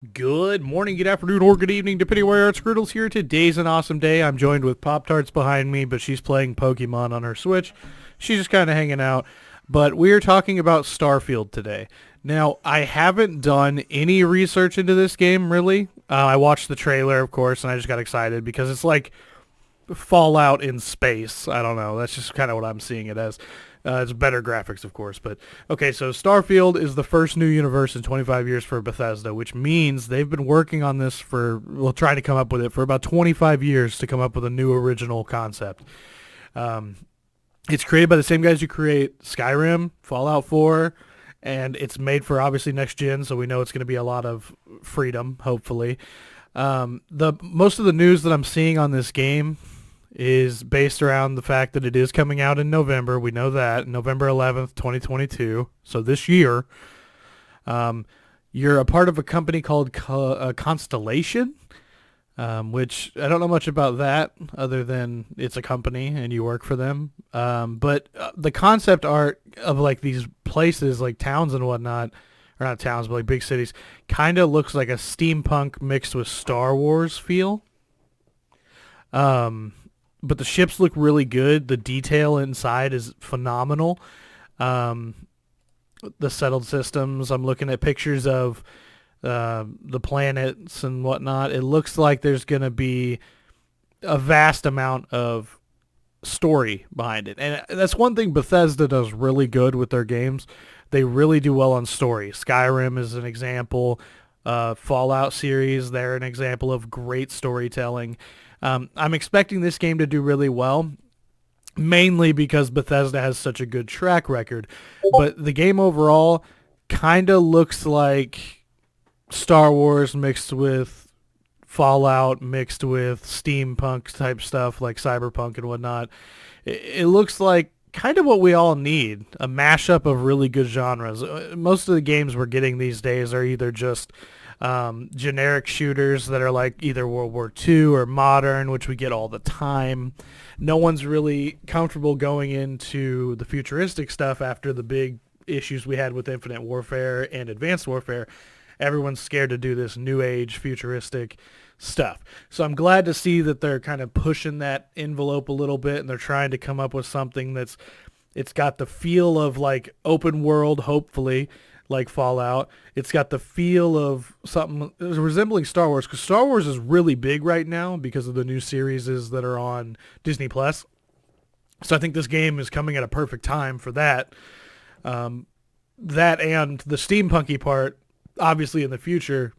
Good morning, good afternoon, or good evening, depending where it's Scriddles here. Today's an awesome day. I'm joined with Pop-Tarts behind me, but she's playing Pokemon on her Switch. She's just kind of hanging out. But we are talking about Starfield today. Now, I haven't done any research into this game, really. I watched the trailer, of course, and I just got excited because it's like Fallout in space. I don't know. That's just kind of what I'm seeing it as. It's better graphics, of course. But okay, so Starfield is the first new universe in 25 years for Bethesda, which means they've been working on this trying to come up with it for about 25 years to come up with a new original concept. Um, it's created by the same guys who create Skyrim, Fallout 4, and it's made for obviously next gen, so we know it's going to be a lot of freedom, hopefully. The most of the news that I'm seeing on this game is based around the fact that it is coming out in November. We know that, November 11th, 2022. So this year, you're a part of a company called Constellation, which I don't know much about that other than it's a company and you work for them. But the concept art of like these places, like towns and whatnot, or not towns, but like big cities, kind of looks like a steampunk mixed with Star Wars feel. But the ships look really good. The detail inside is phenomenal. Um, the settled systems. I'm looking at pictures of the planets and whatnot. It looks like there's going to be a vast amount of story behind it. And that's one thing Bethesda does really good with their games. They really do well on story. Skyrim is an example. Fallout series, they're an example of great storytelling. I'm expecting this game to do really well, mainly because Bethesda has such a good track record. But the game overall kind of looks like Star Wars mixed with Fallout, mixed with steampunk type stuff like Cyberpunk and whatnot. It looks like kind of what we all need, a mashup of really good genres. Most of the games we're getting these days are either just generic shooters that are like either World War II or modern, which we get all the time. No one's really comfortable going into the futuristic stuff after the big issues we had with Infinite Warfare and Advanced Warfare. Everyone's scared to do this new age futuristic stuff. So I'm glad to see that they're kind of pushing that envelope a little bit and they're trying to come up with something it's got the feel of like open world, hopefully, like Fallout. It's got the feel of something resembling Star Wars, because Star Wars is really big right now because of the new series that are on Disney Plus. So I think this game is coming at a perfect time for that. That and the steampunky part, obviously in the future,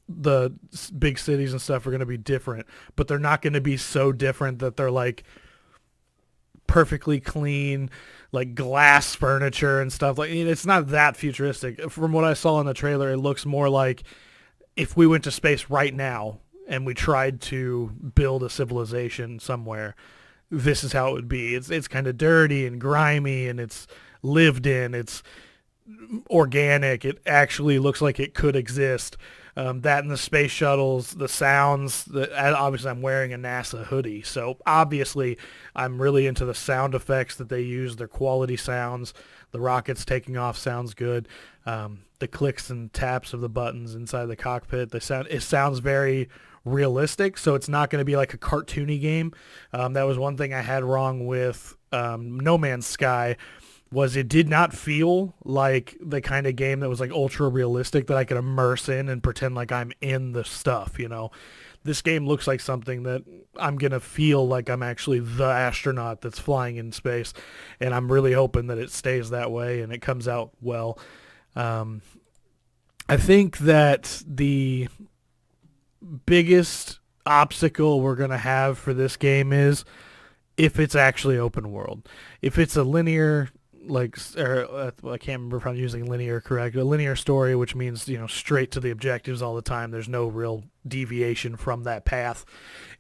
the big cities and stuff are going to be different, but they're not going to be so different that they're like perfectly clean, like glass furniture and stuff. Like, it's not that futuristic. From what I saw in the trailer, it looks more like if we went to space right now and we tried to build a civilization somewhere, this is how it would be. It's kind of dirty and grimy and it's lived in. It's organic. It actually looks like it could exist. That and the space shuttles, the sounds. Obviously, I'm wearing a NASA hoodie, so obviously I'm really into the sound effects that they use. Their quality sounds. The rockets taking off sounds good. The clicks and taps of the buttons inside the cockpit. It sounds very realistic, so it's not going to be like a cartoony game. That was one thing I had wrong with No Man's Sky. Was it did not feel like the kind of game that was like ultra realistic that I could immerse in and pretend like I'm in the stuff, you know. This game looks like something that I'm going to feel like I'm actually the astronaut that's flying in space, and I'm really hoping that it stays that way and it comes out well. I think that the biggest obstacle we're going to have for this game is if it's actually open world. If it's a linear I can't remember if I'm using linear correct. A linear story, which means, straight to the objectives all the time. There's no real deviation from that path.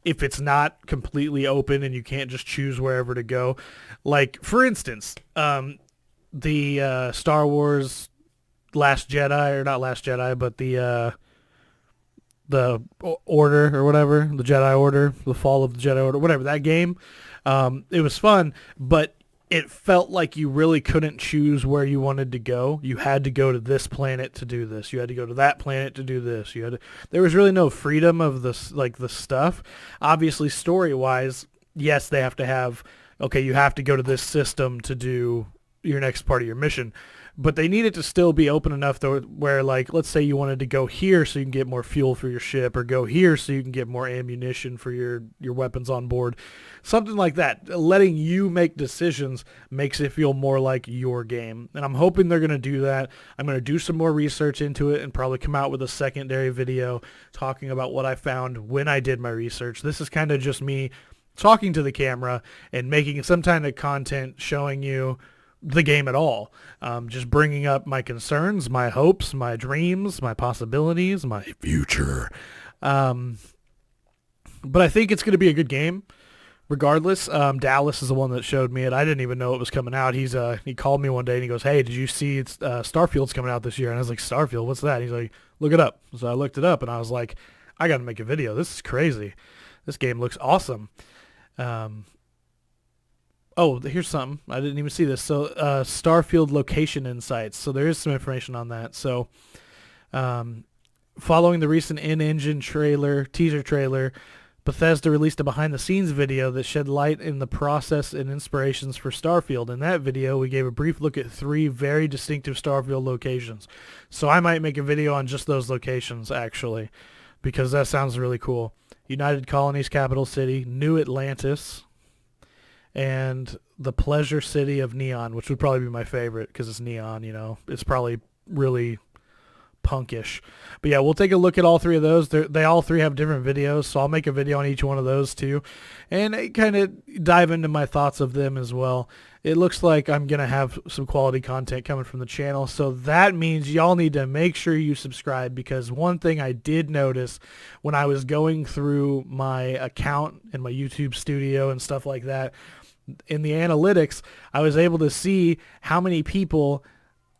If it's not completely open and you can't just choose wherever to go, like for instance, the Star Wars Last Jedi, or not Last Jedi, but the Order or whatever, the Jedi Order, the Fall of the Jedi Order, whatever that game. It was fun, but it felt like you really couldn't choose where you wanted to go. You had to go to this planet to do this. You had to go to that planet to do this. There was really no freedom of the stuff. Obviously, story-wise, yes, they have to have, okay, you have to go to this system to do your next part of your mission. But they need it to still be open enough though, where, like, let's say you wanted to go here so you can get more fuel for your ship, or go here so you can get more ammunition for your weapons on board. Something like that. Letting you make decisions makes it feel more like your game. And I'm hoping they're going to do that. I'm going to do some more research into it and probably come out with a secondary video talking about what I found when I did my research. This is kind of just me talking to the camera and making some kind of content showing you the game at all. Just bringing up my concerns, my hopes, my dreams, my possibilities, my future. But I think it's going to be a good game regardless. Dallas is the one that showed me it. I didn't even know it was coming out. He called me one day and he goes, "Hey, did you see it's Starfield's coming out this year?" And I was like, "Starfield? What's that?" And he's like, "Look it up." So I looked it up and I was like, I got to make a video. This is crazy. This game looks awesome. Oh, here's something. I didn't even see this. So, Starfield location insights. So there is some information on that. So, following the recent in-engine teaser trailer, Bethesda released a behind-the-scenes video that shed light in the process and inspirations for Starfield. In that video, we gave a brief look at 3 very distinctive Starfield locations. So I might make a video on just those locations, actually, because that sounds really cool. United Colonies Capital City, New Atlantis, and the Pleasure City of Neon, which would probably be my favorite because it's neon, you know. It's probably really punkish. But yeah, we'll take a look at all 3 of those. They all 3 have different videos, so I'll make a video on each one of those too, and kind of dive into my thoughts of them as well. It looks like I'm going to have some quality content coming from the channel, so that means y'all need to make sure you subscribe, because one thing I did notice when I was going through my account and my YouTube studio and stuff like that, in the analytics, I was able to see how many people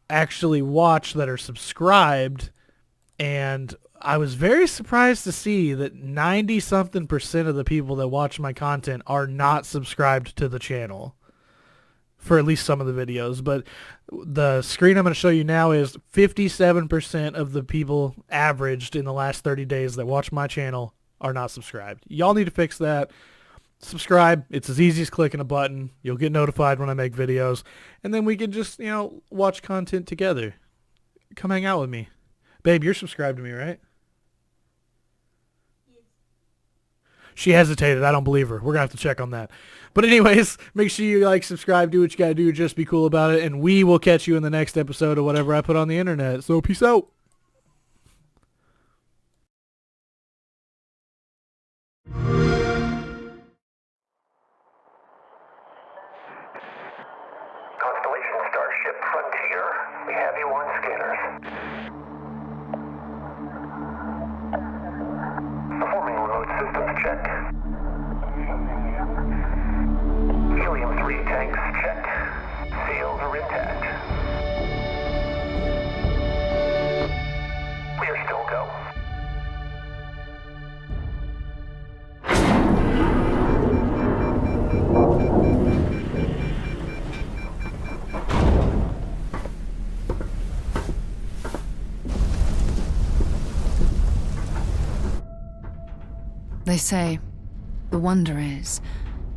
actually watch that are subscribed, and I was very surprised to see that 90-something% of the people that watch my content are not subscribed to the channel for at least some of the videos. But the screen I'm going to show you now is 57% of the people averaged in the last 30 days that watch my channel are not subscribed. Y'all need to fix that. Subscribe. It's as easy as clicking a button. You'll get notified when I make videos, and then we can just, watch content together. Come hang out with me. Babe, you're subscribed to me, right? Yes. She hesitated. I don't believe her. We're going to have to check on that. But anyways, make sure you subscribe, do what you got to do, just be cool about it, and we will catch you in the next episode of whatever I put on the internet. So peace out. We have you on scanners. Performing remote systems check. Helium-3 tanks checked. Seals are intact. We are still go. They say, the wonder is,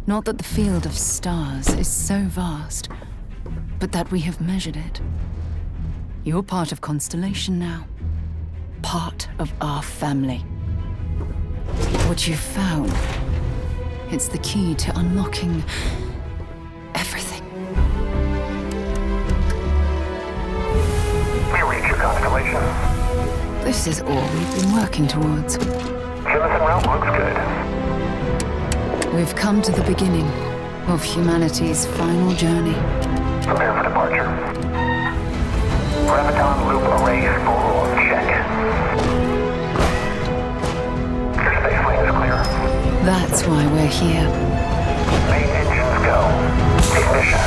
not that the field of stars is so vast, but that we have measured it. You're part of Constellation now. Part of our family. What you've found, it's the key to unlocking everything. We reach your Constellation. This is all we've been working towards. Jemison route looks good. We've come to the beginning of humanity's final journey. Prepare for departure. Graviton loop array full check. Your space lane is clear. That's why we're here. Main engines go. Ignition.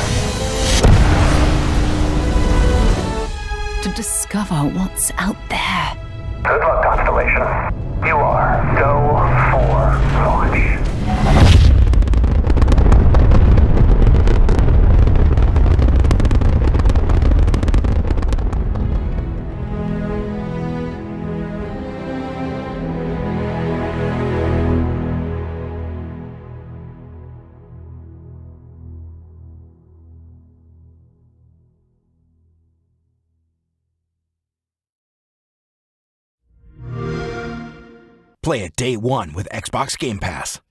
To discover what's out there. Good luck, Constellation. You are go for launch. Play it day one with Xbox Game Pass.